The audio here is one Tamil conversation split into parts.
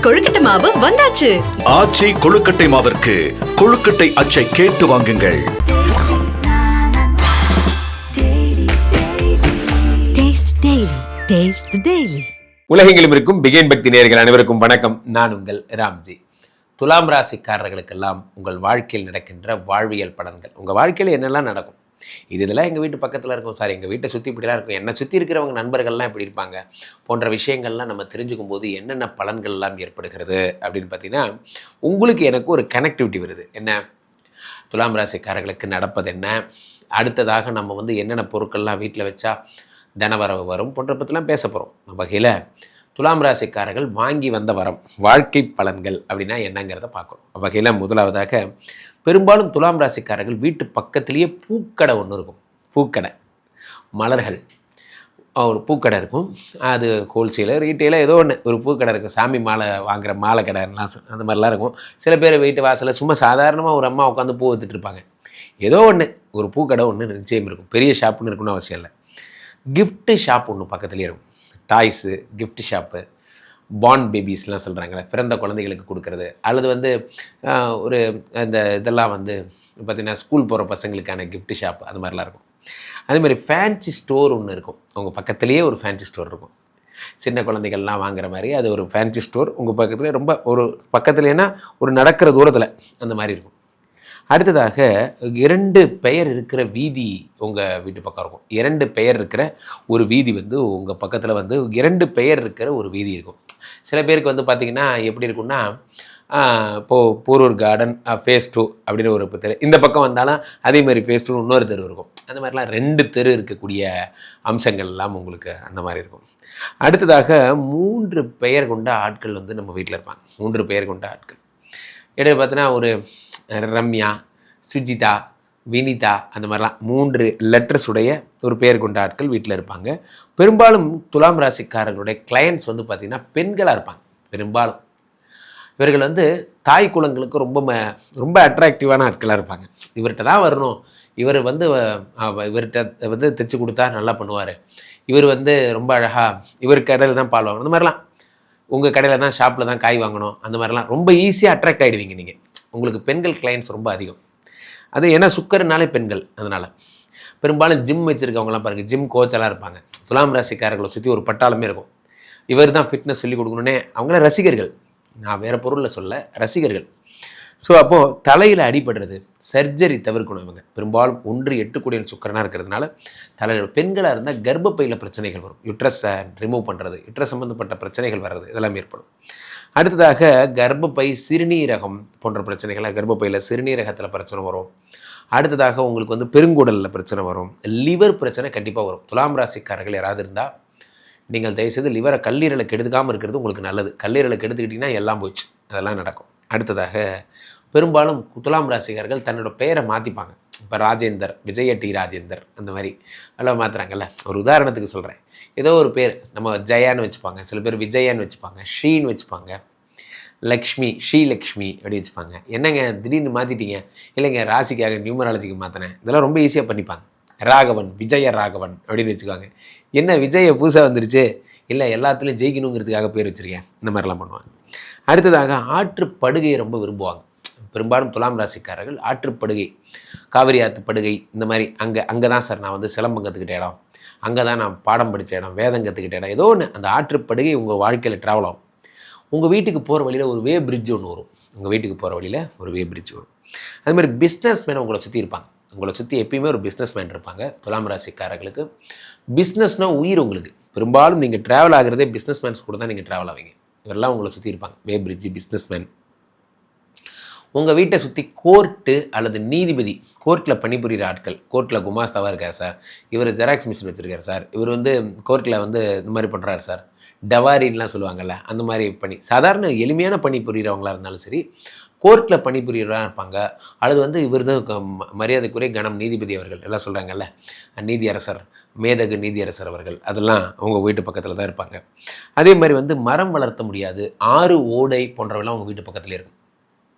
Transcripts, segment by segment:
கொழுக்கட்டை மாவு வந்தாச்சு. ஆச்சி கொழுக்கட்டை மாவிற்கு கொழுக்கட்டை அச்சை கேட்டு வாங்குங்கள். உலகெங்கிலும் இருக்கும் பிகேன் பக்தி நேயர்கள் அனைவருக்கும் வணக்கம். நான் உங்கள் ராம்ஜி. துலாம் ராசிக்காரர்களுக்கெல்லாம் உங்கள் வாழ்க்கையில் நடக்கின்ற வாழ்வியல் பலன்கள், உங்கள் வாழ்க்கையில் என்னெல்லாம் நடக்கும், இதெல்லாம் எங்கள் வீட்டு பக்கத்தில் இருக்கும் சார், எங்கள் வீட்டை சுற்றி இப்படிலாம் இருக்கும், என்னை சுற்றி இருக்கிறவங்க நண்பர்கள்லாம் இப்படி இருப்பாங்க போன்ற விஷயங்கள்லாம் நம்ம தெரிஞ்சுக்கும் போது என்னென்ன பலன்கள்லாம் ஏற்படுகிறது அப்படின்னு பார்த்தீங்கன்னா, உங்களுக்கு எனக்கு ஒரு கனெக்டிவிட்டி வருது. என்ன, துலாம் ராசிக்காரர்களுக்கு நடப்பது என்ன, அடுத்ததாக நம்ம வந்து என்னென்ன பொருட்கள்லாம் வீட்டில் வச்சா தனவரவு வரும் போன்ற பற்றிலாம் பேச போகிறோம். வகையில் துலாம் ராசிக்காரர்கள் வாங்கி வந்த வரம், வாழ்க்கை பலன்கள் அப்படின்னா என்னங்கிறத பார்க்கணும். வகையில் முதலாவதாக, பெரும்பாலும் துலாம் ராசிக்காரர்கள் வீட்டு பக்கத்துலேயே பூக்கடை ஒன்று இருக்கும். பூக்கடை, மலர்கள், ஒரு பூக்கடை இருக்கும். அது ஹோல்சேலர் ரீட்டெயிலாக ஏதோ ஒன்று ஒரு பூக்கடை இருக்கும். சாமி மாலை வாங்குகிற மாலை கடைலாம் அந்த மாதிரிலாம் இருக்கும். சில பேர் வீட்டு வாசலில் சும்மா சாதாரணமாக ஒரு அம்மா உட்காந்து பூ விற்றுட்டு இருப்பாங்க. ஏதோ ஒன்று ஒரு பூக்கடை ஒன்று நிச்சயம் இருக்கும். பெரிய ஷாப்புன்னு இருக்குன்னு அவசியம் இல்லை. கிஃப்ட்டு ஷாப் ஒன்று பக்கத்துலேயே இருக்கும். டாய்ஸு, கிஃப்ட் ஷாப்பு, பார்ன் பேபிஸ்லாம் சொல்கிறாங்களே, பிறந்த குழந்தைகளுக்கு கொடுக்குறது, அல்லது வந்து ஒரு இந்த இதெல்லாம் வந்து பார்த்திங்கன்னா ஸ்கூல் போகிற பசங்களுக்கான கிஃப்ட் ஷாப், அது மாதிரிலாம் இருக்கும். அதேமாதிரி ஃபேன்சி ஸ்டோர் ஒன்று இருக்கும். உங்கள் பக்கத்துலேயே ஒரு ஃபேன்சி ஸ்டோர் இருக்கும். சின்ன குழந்தைகள்லாம் வாங்குற மாதிரி அது ஒரு ஃபேன்சி ஸ்டோர் உங்கள் பக்கத்துலேயே, ரொம்ப ஒரு பக்கத்துலேனா ஒரு நடக்கிற தூரத்தில் அந்த மாதிரி இருக்கும். அடுத்ததாக, 2 பெயர் இருக்கிற வீதி உங்கள் வீட்டு பக்கம் இருக்கும். 2 பெயர் இருக்கிற ஒரு வீதி வந்து உங்கள் பக்கத்தில் வந்து 2 பெயர் இருக்கிற ஒரு வீதி இருக்கும். சில பேருக்கு வந்து பார்த்திங்கன்னா எப்படி இருக்குன்னா, இப்போது போரூர் கார்டன் ஃபேஸ் 2 அப்படின்னு ஒரு தெரு, இந்த பக்கம் வந்தாலும் அதேமாதிரி ஃபேஸ் 2 இன்னொரு தெரு இருக்கும். அந்த மாதிரிலாம் 2 தெரு இருக்கக்கூடிய அம்சங்கள் எல்லாம் உங்களுக்கு அந்த மாதிரி இருக்கும். அடுத்ததாக, 3 பெயர் கொண்ட ஆட்கள் வந்து நம்ம வீட்டில் இருப்பாங்க. 3 பெயர் கொண்ட ஆட்கள் இடையே பார்த்தீங்கன்னா ஒரு ரம்யா, சுஜிதா, வினிதா, அந்த மாதிரிலாம் 3 லெட்டர்ஸ் உடைய ஒரு பெயர் கொண்ட ஆட்கள் வீட்டில் இருப்பாங்க. பெரும்பாலும் துலாம் ராசிக்காரர்களுடைய கிளையன்ட்ஸ் வந்து பார்த்திங்கன்னா பெண்களாக இருப்பாங்க. பெரும்பாலும் இவர்கள் வந்து தாய் குலங்களுக்கு ரொம்ப அட்ராக்டிவான ஆட்களாக இருப்பாங்க. இவர்கிட்ட தான் வரணும், இவர் வந்து இவர்கிட்ட வந்து தைச்சி கொடுத்தா நல்லா பண்ணுவார், இவர் வந்து ரொம்ப அழகாக, இவர் கடையில் தான் பால் வாங்கணும், அந்த மாதிரிலாம் உங்கள் கடையில் தான் ஷாப்பில் தான் காய் வாங்கணும், அந்த மாதிரிலாம் ரொம்ப ஈஸியாக அட்ராக்ட் ஆகிடுவீங்க நீங்கள். உங்களுக்கு பெண்கள் கிளைண்ட்ஸ் ரொம்ப அதிகம். அது ஏன்னா சுக்கரனாலே பெண்கள். அதனால் பெரும்பாலும் ஜிம் வச்சுருக்கவங்களாம் பாருங்கள், ஜிம் கோச்செல்லாம் இருப்பாங்க. துலாம் ராசிக்காரர்களை சுற்றி ஒரு பட்டாளமே இருக்கும். இவர் தான் ஃபிட்னஸ் சொல்லிக் கொடுக்கணுன்னே அவங்கள ரசிகர்கள், நான் வேறு பொருளில் சொல்ல, ரசிகர்கள். ஸோ அப்போது தலையில் அடிபடுறது, சர்ஜரி தவிர்க்கணும். இவங்க பெரும்பாலும் 1-8 கூடிய சுக்கரனாக இருக்கிறதுனால தலையில், பெண்களாக இருந்தால் கர்ப்பப்பையில் பிரச்சனைகள் வரும். யுட்ரஸை ரிமூவ் பண்ணுறது, யுட்ரஸ் சம்மந்தப்பட்ட பிரச்சனைகள் வர்றது, இதெல்லாம் ஏற்படும். அடுத்ததாக, கர்ப்பப்பை, சிறுநீரகம் போன்ற பிரச்சனைகளாக, கர்ப்பப்பையில் சிறுநீரகத்தில் பிரச்சனை வரும். அடுத்ததாக உங்களுக்கு வந்து பெருங்குடலில் பிரச்சனை வரும். லிவர் பிரச்சனை கண்டிப்பாக வரும். துலாம் ராசிக்காரர்கள் யாராவது இருந்தால் நீங்கள் தயவுசெய்து லிவரை, கல்லீரலை கெடுக்காமல் இருக்கிறது உங்களுக்கு நல்லது. கல்லீரலை கெடுத்துக்கிட்டிங்கன்னா எல்லாம் போச்சு, அதெல்லாம் நடக்கும். அடுத்ததாக, பெரும்பாலும் துலாம் ராசிக்காரர்கள் தன்னோட பெயரை மாற்றிப்பாங்க. இப்போ ராஜேந்தர், விஜய டி ராஜேந்தர், அந்த மாதிரி எல்லாம் மாற்றுறாங்கல்ல. ஒரு உதாரணத்துக்கு சொல்கிறேன், ஏதோ ஒரு பேர் நம்ம ஜெயான்னு வச்சுப்பாங்க, சில பேர் விஜயான்னு வச்சுப்பாங்க, ஸ்ரீன்னு வச்சுப்பாங்க, லக்ஷ்மி, ஸ்ரீலக்ஷ்மி அப்படி வச்சுப்பாங்க. என்னங்க திடீர்னு மாற்றிட்டீங்க? இல்லைங்க ராசிக்காக நியூமராலஜிக்கு மாற்றினேன். இதெல்லாம் ரொம்ப ஈஸியாக பண்ணிப்பாங்க. ராகவன், விஜய ராகவன் அப்படின்னு வச்சுக்குவாங்க. என்ன விஜய புதுசாக வந்துருச்சு? இல்லை எல்லாத்துலேயும் ஜெயிக்கணுங்கிறதுக்காக பேர் வச்சுருக்கேன், இந்த மாதிரிலாம் பண்ணுவாங்க. அடுத்ததாக, ஆற்றுப்படுகையை ரொம்ப விரும்புவாங்க. பெரும்பாலும் துலாம் ராசிக்காரர்கள் ஆற்றுப்படுகை, காவிரி ஆற்று படுகை, இந்த மாதிரி அங்கே தான் சார் நான் வந்து சிலம்பம் கற்றுக்கிட்ட இடம், அங்கே தான் நான் பாடம் படித்த இடம், வேதம் கற்றுக்கிட்ட இடம், ஏதோ ஒன்று அந்த ஆற்றுப்படுகை உங்கள் வாழ்க்கையில் ட்ராவல் ஆகும். உங்கள் வீட்டுக்கு போகிற வழியில் ஒரு வே பிரிட்ஜ் ஒன்று வரும். உங்கள் வீட்டுக்கு போகிற வழியில் ஒரு வே பிரிட்ஜ் வரும். அதுமாதிரி பிஸ்னஸ் மேன் உங்களை சுற்றி இருப்பாங்க. உங்களை சுற்றி எப்பயுமே ஒரு பிஸ்னஸ் மேன் இருப்பாங்க. துலாம் ராசிக்காரர்களுக்கு பிஸ்னஸ்னால் உயிர். உங்களுக்கு பெரும்பாலும் நீங்கள் ட்ராவல் ஆகிறதே பிஸ்னஸ் மேன்ஸ் கூட தான் நீங்கள் ட்ராவல் ஆவீங்க. இவரெல்லாம் உங்களை சுற்றி இருப்பாங்க. வே பிரிட்ஜ், பிஸ்னஸ் மேன். உங்கள் வீட்டை சுற்றி கோர்ட்டு அல்லது நீதிபதி, கோர்ட்டில் பணிபுரிகிற ஆட்கள், கோர்ட்டில் குமாஸ்தாவாக இருக்கார் சார், இவர் ஜெராக்ஸ் மிஷின் வச்சுருக்கார் சார், இவர் வந்து கோர்ட்டில் வந்து இந்த மாதிரி பண்ணுறாரு சார், டவாரின்லாம் சொல்லுவாங்கள்ல, அந்த மாதிரி பணி, சாதாரண எளிமையான பணி புரிகிறவங்களாக இருந்தாலும் சரி, கோர்ட்டில் பணிபுரியவராக இருப்பாங்க. அல்லது வந்து இவர் தான் மரியாதைக்குரிய கணம் நீதிபதி அவர்கள் எல்லாம் சொல்கிறாங்கல்ல, நீதியரசர், மேதகு நீதியரசர் அவர்கள், அதெல்லாம் அவங்க வீட்டு பக்கத்தில் தான் இருப்பாங்க. அதே மாதிரி வந்து மரம் வளர்த்த முடியாது, ஆறு, ஓடை போன்றவெல்லாம் அவங்க வீட்டு பக்கத்தில் இருக்கும்.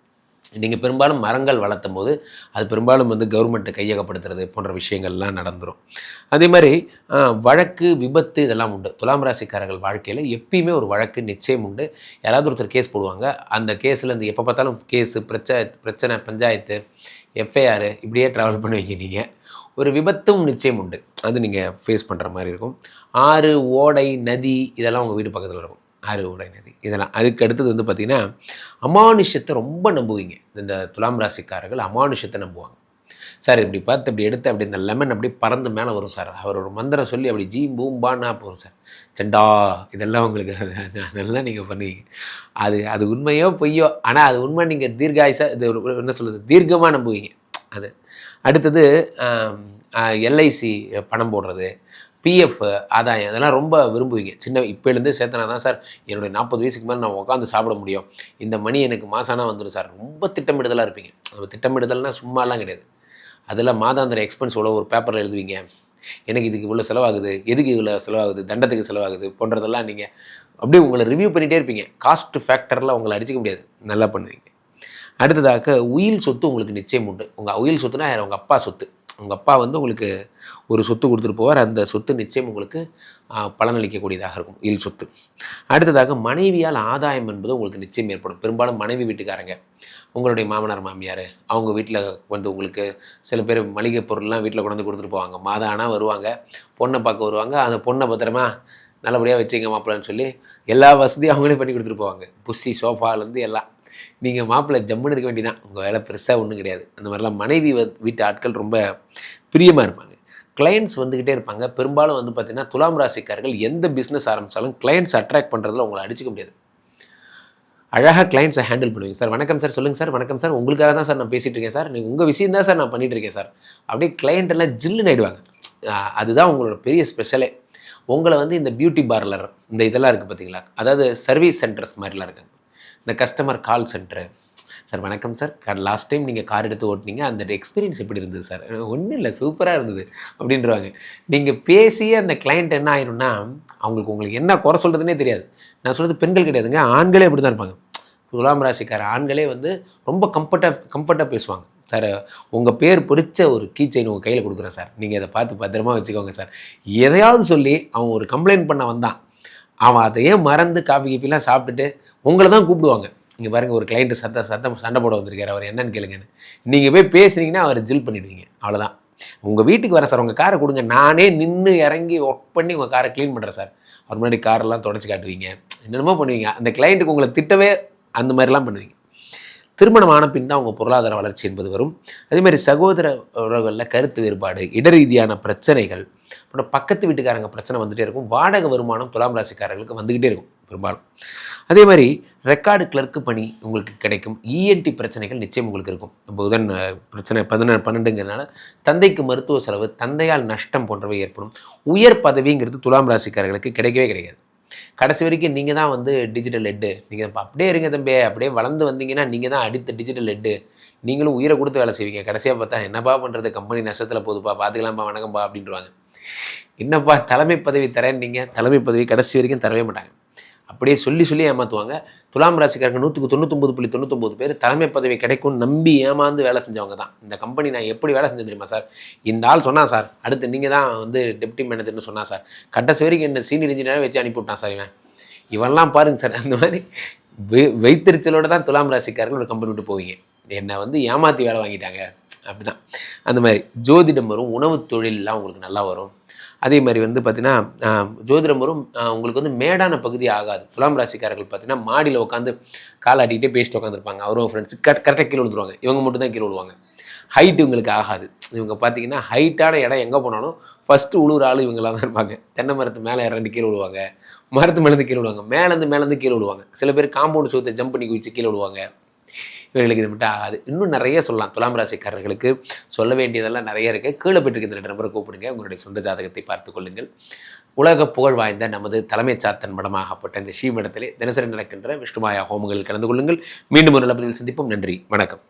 நீங்கள் பெரும்பாலும் மரங்கள் வளர்த்தும் போது அது பெரும்பாலும் வந்து கவர்மெண்ட்டை கையகப்படுத்துறது போன்ற விஷயங்கள்லாம் நடந்துடும். அதே மாதிரி வழக்கு, விபத்து இதெல்லாம் உண்டு. துலாம் ராசிக்காரர்கள் வாழ்க்கையில் எப்பயுமே ஒரு வழக்கு நிச்சயம் உண்டு. யாராவது ஒருத்தர் கேஸ் போடுவாங்க. அந்த கேஸில் இந்த எப்போ பார்த்தாலும் கேஸு, பிரச்சனை, பஞ்சாயத்து, எஃப்ஐஆர் இப்படியே ட்ராவல் பண்ணுவீங்க நீங்கள். ஒரு விபத்தும் நிச்சயம் உண்டு. அது நீங்கள் ஃபேஸ் பண்ணுற மாதிரி இருக்கும். ஆறு, ஓடை, நதி இதெல்லாம் உங்கள் வீடு பக்கத்தில் இருக்கும். ஆறு, ஓடை, நதி இதெல்லாம். அதுக்கு அடுத்தது வந்து பார்த்திங்கன்னா அமானுஷத்தை ரொம்ப நம்புவீங்க. இந்த துலாம் ராசிக்காரர்கள் அமானுஷத்தை நம்புவாங்க. சார் இப்படி பார்த்து இப்படி எடுத்து அப்படி இந்த லெமன் அப்படி பறந்து மேலே வரும் சார். அவர் ஒரு மந்திரம் சொல்லி அப்படி ஜீம் பூம்பான்னா போகும் சார். செண்டா இதெல்லாம் உங்களுக்கு அதெல்லாம் நீங்கள் பண்ணுவீங்க. அது உண்மையோ பொய்யோ, ஆனால் அது உண்மை. நீங்கள் தீர்காயுசா இது என்ன சொல்கிறது, தீர்க்கமாக நம்புவீங்க. அது அடுத்தது எல்ஐசி பணம் போடுறது, பிஎஃப் ஆதாயம் இதெல்லாம் ரொம்ப விரும்புவீங்க. இப்போலேருந்தே சேர்த்தனா தான் சார் என்னுடைய 40 வயசுக்கு மேலே நான் உட்காந்து சாப்பிட முடியும், இந்த மணி எனக்கு மாசானா வந்துடும் சார். ரொம்ப திட்டமிடுதலாக இருப்பீங்க. அந்த திட்டமிடுதல்னால் சும்மாலாம் கிடையாது. அதில் மாதாந்திர எக்ஸ்பென்ஸ் இவ்வளோ ஒரு பேப்பரில் எழுதுவீங்க. எனக்கு இதுக்கு இவ்வளோ செலவாகுது, எதுக்கு இவ்வளோ செலவாகுது, தண்டத்துக்கு செலவாகுது போன்றதெல்லாம் நீங்கள் அப்படியே உங்களை ரிவ்யூ பண்ணிகிட்டே இருப்பீங்க. காஸ்ட் ஃபேக்டரில் உங்களை அடிச்சிக்க முடியாது, நல்லா பண்ணுவீங்க. அடுத்ததாக உயில் சொத்து உங்களுக்கு நிச்சயம் உண்டு. உங்கள் உயில் சொத்துனா உங்கள் அப்பா சொத்து. உங்கள் அப்பா வந்து உங்களுக்கு ஒரு சொத்து கொடுத்துட்டு போவார். அந்த சொத்து நிச்சயம் உங்களுக்கு பலனளிக்கக்கூடியதாக இருக்கும், உயில் சொத்து. அடுத்ததாக மனைவியால் ஆதாயம் என்பது உங்களுக்கு நிச்சயம் ஏற்படும். பெரும்பாலும் மனைவி வீட்டுக்காரங்க, உங்களுடைய மாமனார் மாமியார் அவங்க வீட்டில் வந்து உங்களுக்கு சில பேர் மளிகை பொருள்லாம் வீட்டில் கொண்டு வந்து கொடுத்துட்டு போவாங்க. மாதம் ஆனால் வருவாங்க, பொண்ணை பார்க்க வருவாங்க. அந்த பொண்ணை பத்திரமா நல்லபடியாக வச்சுங்க மாப்பிள்ளைன்னு சொல்லி எல்லா வசதியும் அவங்களே பண்ணி கொடுத்துட்டு போவாங்க. புஷி சோஃபாலேருந்து எல்லாம். நீங்கள் மாப்பிள்ளை ஜம்முன்னு இருக்க வேண்டியதான், உங்கள் வேலை பெருசாக ஒன்றும் கிடையாது. அந்த மாதிரிலாம் மனைவி வீட்டு ஆட்கள் ரொம்ப பிரியமாக இருப்பாங்க. கிளைண்ட்ஸ் வந்துக்கிட்டே இருப்பாங்க. பெரும்பாலும் வந்து பார்த்திங்கன்னா துலாம் ராசிக்காரர்கள் எந்த பிஸ்னஸ் ஆரம்பித்தாலும் கிளைண்ட்ஸ் அட்ராக்ட் பண்ணுறதுல உங்களை அடிச்சிக்க முடியாது. அழகாக கிளைண்ட்ஸை ஹேண்டில் பண்ணுவீங்க. சார் வணக்கம் சார், சொல்லுங்கள் சார், வணக்கம் சார், உங்களுக்காக தான் சார் நான் பேசிகிட்டு இருக்கேன் சார், நீங்கள் உங்கள் விஷயம் தான் சார் நான் பண்ணிகிட்டு இருக்கேன் சார். அப்படியே கிளைண்ட் எல்லாம் ஜில்லுன்னு ஆகிடுவாங்க. அதுதான் உங்களோட பெரிய ஸ்பெஷலே. உங்களை வந்து இந்த பியூட்டி பார்லர் இந்த இதெல்லாம் இருக்குது பார்த்தீங்களா, அதாவது சர்வீஸ் சென்டர்ஸ் மாதிரிலாம் இருக்காங்க. இந்த கஸ்டமர் கால் சென்டரு, சார் வணக்கம் சார், லாஸ்ட் டைம் நீங்கள் கார் எடுத்து ஓட்டினீங்க, அந்த எக்ஸ்பீரியன்ஸ் எப்படி இருந்தது சார்? ஒன்றும் இல்லை, சூப்பராக இருந்தது அப்படின்றவாங்க. நீங்கள் பேசிய அந்த கிளைண்ட் என்ன ஆயிரும்னா உங்களுக்கு என்ன குறை சொல்கிறதுனே தெரியாது. நான் சொல்கிறது பெண்கள் கிடையாதுங்க, ஆண்களே அப்படி தான் இருப்பாங்க. துலாம் ராசிக்கார ஆண்களே வந்து ரொம்ப கம்ஃபர்ட்டாக பேசுவாங்க. சார் உங்கள் பேர் பிடிச்ச ஒரு கீ செயின் உங்கள் கையில் கொடுக்குறேன் சார், நீங்கள் அதை பார்த்து பத்திரமா வச்சுக்கோங்க சார். எதையாவது சொல்லி அவன் ஒரு கம்ப்ளைண்ட் பண்ண வந்தான், அவன் அதையே மறந்து காஃபி கீப்பிலாம் சாப்பிட்டுட்டு உங்களை தான் கூப்பிடுவாங்க. இங்கே பாருங்கள், ஒரு கிளைண்ட்டு சண்டை போட வந்திருக்காரு, அவர் என்னன்னு கேளுங்கன்னு. நீங்கள் போய் பேசுனீங்கன்னா அவர் ஜில் பண்ணிவிடுவீங்க. அவ்வளோதான். உங்கள் வீட்டுக்கு வரேன் சார், உங்கள் காரை கொடுங்க, நானே நின்று இறங்கி ஒர்க் பண்ணி உங்கள் காரை க்ளீன் பண்ணுறேன் சார். அவர் முன்னாடி காரெல்லாம் தொடச்சி காட்டுவீங்க, என்னென்னமோ பண்ணுவீங்க. அந்த கிளைண்ட்டுக்கு உங்களை திட்டவே அந்த மாதிரிலாம் பண்ணுவீங்க. திருமணமான பின் தான் உங்கள் பொருளாதார வளர்ச்சி என்பது வரும். அதேமாதிரி சகோதர உறவுகளில் கருத்து வேறுபாடு, இடரீதியான பிரச்சனைகள், அப்புறம் பக்கத்து வீட்டுக்காரங்க பிரச்சனை வந்துகிட்டே இருக்கும். வாடகை வருமானம் துலாம் ராசிக்காரர்களுக்கு வந்துக்கிட்டே இருக்கும் பெரும்பாலும். அதே மாதிரி ரெக்கார்டு கிளர்க்கு பணி உங்களுக்கு கிடைக்கும். இஎன்டி பிரச்சனைகள் நிச்சயம் உங்களுக்கு இருக்கும். புதன் பிரச்சனை 12ங்கிறதுனால தந்தைக்கு மருத்துவ செலவு, தந்தையால் நஷ்டம் போன்றவை ஏற்படும். உயர் பதவிங்கிறது துலாம் ராசிக்காரர்களுக்கு கிடைக்கவே கிடைக்காது. கடைசி வரைக்கும் நீங்கள் தான் வந்து டிஜிட்டல் ஹெட்டு. நீங்கள் அப்படியே இருங்க தம்பி, அப்படியே வளர்ந்து வந்தீங்கன்னா நீங்கள் தான் அடுத்த டிஜிட்டல் ஹெட்டு. நீங்களும் உயிரை கொடுத்து வேலை செய்வீங்க. கடைசியாக பார்த்தா என்னப்பா பண்ணுறது, கம்பெனி நஷ்டத்தில் போகுதுப்பா, பார்த்துக்கலாம்ப்பா, வணக்கம்பா அப்படின்றாங்க. என்னப்பா தலைமை பதவி தரேன், நீங்கள் தலைமை பதவி கடைசி வரைக்கும் தரவே மாட்டாங்க. அப்படியே சொல்லி ஏமாற்றுவாங்க. துலாம் ராசிக்காரங்க 99.99 பேர் தலைமை பதவி கிடைக்கும்னு நம்பி ஏமாந்து வேலை செஞ்சவங்க தான். இந்த கம்பெனி நான் எப்படி வேலை செஞ்சேன் தெரியுமா சார், இந்த ஆள் சொன்னா சார், அடுத்து நீங்கள் தான் வந்து டெப்டி மேனேஜர்னு சொன்னா சார், கடைசி வரைக்கும் என்ன சீனியர் இன்ஜினியராக வச்சு அனுப்பிவிட்டான் சார் இவன்லாம் பாருங்க சார். அந்த மாதிரி வைத்தறிச்சலோடு தான் துலாம் ராசிக்காரர்கள் ஒரு கம்பெனி விட்டு போவீங்க. என்னை வந்து ஏமாற்றி வேலை வாங்கிட்டாங்க அப்படி தான். அந்த மாதிரி ஜோதிடம் வரும், உணவு தொழிலெலாம் உங்களுக்கு நல்லா வரும். அதே மாதிரி வந்து பார்த்திங்கன்னா ஜோதிடம் வரும். உங்களுக்கு வந்து மேடான பகுதி ஆகாது. துலாம் ராசிக்காரர்கள் பார்த்திங்கன்னா மாடியில் உட்காந்து காலாட்டிகிட்டே பேசிட்டு உட்காந்துருப்பாங்க. அவரும் ஃப்ரெண்ட்ஸ் கரெக்டாக கீழே விழுந்துருவாங்க. இவங்க மட்டும் தான் கீழே விழுவாங்க. ஹைட் இவங்களுக்கு ஆகாது. இவங்க பார்த்திங்கன்னா ஹைட்டான இடம் எங்கே போனாலும் ஃபஸ்ட்டு உழுவுற ஆள் இவங்களாம் தான் இருப்பாங்க. தென்னை மரத்து மேலே இறங்கி கீழே விழுவாங்க, மரத்து மேலேருந்து கீழே விழுவாங்க, மேலேருந்து கீழே விழுவாங்க. சில பேர் காம்பவுண்ட் சுவத்தை ஜம்ப் பண்ணி குதிச்சு கீழே விழுவாங்க. இவர்களுக்கு இது மட்டும் ஆகாது. இன்னும் நிறைய சொல்லலாம். துலாம் ராசிக்காரர்களுக்கு சொல்ல வேண்டியதெல்லாம் நிறைய இருக்குது. கீழே போய்ட்டு இந்த நம்பரை கூப்பிடுங்க, உங்களுடைய சொந்த ஜாதகத்தை பார்த்து கொள்ளுங்கள். உலக புகழ் வாய்ந்த நமது தலைமை சாத்தன் மடமாகப்பட்ட இந்த ஸ்ரீமடத்திலே தினசரி நடக்கின்ற விஷ்ணுமாயா ஹோமங்களில் கலந்து கொள்ளுங்கள். மீண்டும் ஒரு நல்ல பதிவில் சந்திப்போம். நன்றி, வணக்கம்.